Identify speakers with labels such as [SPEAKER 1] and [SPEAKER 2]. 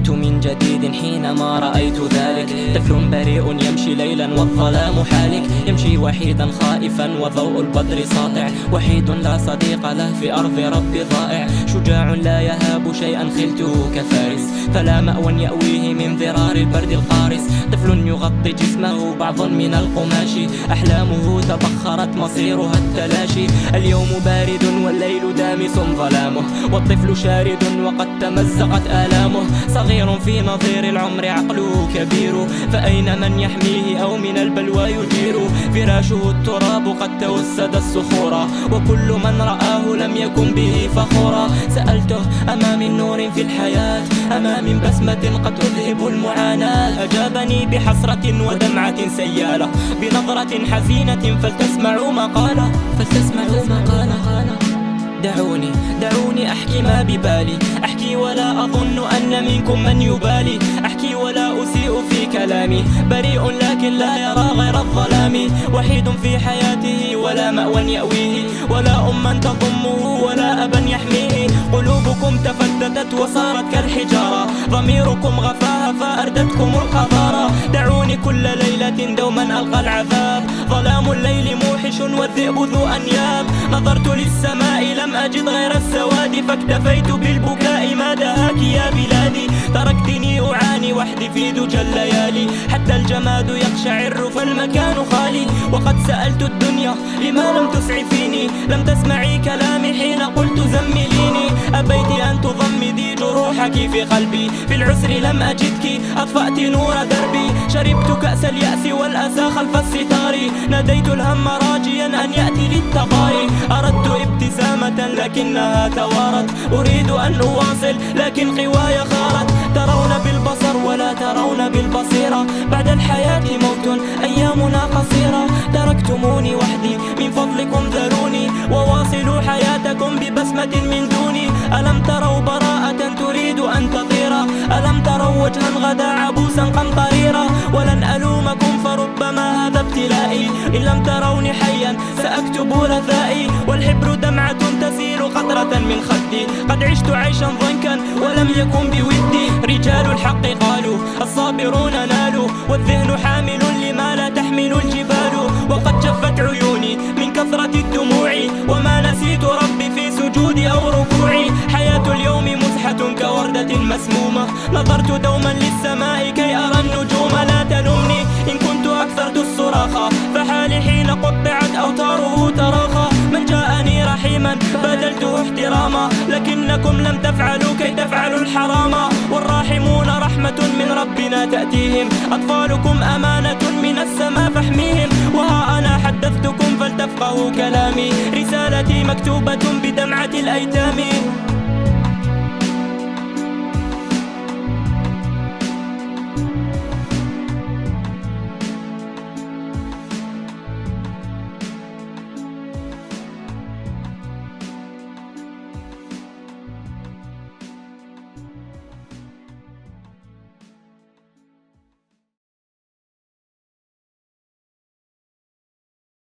[SPEAKER 1] ولدت من جديد حينما رأيت ذلك. طفل بريء يمشي ليلا والظلام حالك، يمشي وحيدا خائفا وضوء البدر ساطع، وحيد لا صديق له في أرض ربي ضائع. شجاع لا يهاب شيئا خلته كفارس، فلا مأوى يأويه من ضرار البرد القارس. طفل يغطي جسمه بعض من القماش، أحلامه تبخرت مصيرها التلاشي. اليوم بارد والليل دامس ظلامه، والطفل شارد وقد تمزقت آلامه. صغير في نظير العمر عقله كبير، فأين من يحميه أو من البلوى يجير؟ فراشه التراب قد توسد الصخورا، وكل من رآه لم يكن به فخورا. سألته أما من نور في الحياة، أما من بسمة قد تذهب المعاناة؟ أجابني بحسرة ودمعة سيالة، بنظرة حزينة فلتسمعوا مقالة. دعوني أحكي ما ببالي، أحكي ولا أظن أن منكم من يبالي، أحكي ولا أسيء في كلامي، بريء لكن لا يرى غير الظلام. وحيد في حياته ولا مأوى يأويه، ولا أما تضمه ولا أبا يحميه. قلوبكم تفتتت وصارت كالحجارة، ضميركم غفاها فأردتكم القذارة. دعوني كل ليلة دوما ألقى العذاب، ظلام الليل موحش والذئب ذو أنياب. نظرت للسماء لم أجد غير السواد، فاكتفيت بالبكاء ما دهاك يا بلادي. تركتني أعاني وحدي في دجى الليالي، حتى الجماد يقشعر فالمكان خالي. وقد سألت الدنيا لما لم تسعفيني، لم تسمعي كلامي حين قلت زمليني. أبيت أن تضمدي جروحك في قلبي، في العسر لم أجدك أطفأت نور دربي. شربت كأس اليأس والأسى خلف الستار، ناديت الهم راجيا أن يأتي للتقاري. أردت ابتسامة لكنها توارت، أريد أن أواصل لكن قواي خارت. ترون بالبصر ولا ترون بالبصيرة، بعد الحياة موت أيامنا قصيرة. تركتموني وحدي من فضلكم ذروني، وواصلوا حياتكم ببسمة من دوني. ألم تروا براءة تريد أن تطير؟ ألم تروا وجها غدا عبوسا قمطريرا؟ ولن ألومكم فربما هذا ابتلائي، إن لم تروني حيا سأكتب رثائي. والحبر دمعة تسيل قطرة من خدي، قد عشت عيشا ضنكا ولم يكن بودي. رجال الحق قالوا الصابرون نالوا، والذهن حامل لما لا تحمل الجبال. وقد جفت عيوني من كثرة الدموع، وما نسيت ربي في سجودي أو ركوعي. حياة اليوم مزحة كوردة مسمومة، نظرت دوما للسماء كي أرى النجوم. لا تلومني إن كنت أكثرت الصراخ، فحالي حين قطعت أوتاره تراخى. من جاءني رحيما بدلته احتراما، لكنكم لم تفعلوا كي تفعلوا الحرام. والراحمون رحمة من ربنا تأتيهم، أطفالكم أمانة من السماء فاحميهم. وها أنا حدثتكم فلتفقهوا كلامي، رسالتي مكتوبة بدمعة الأيتام.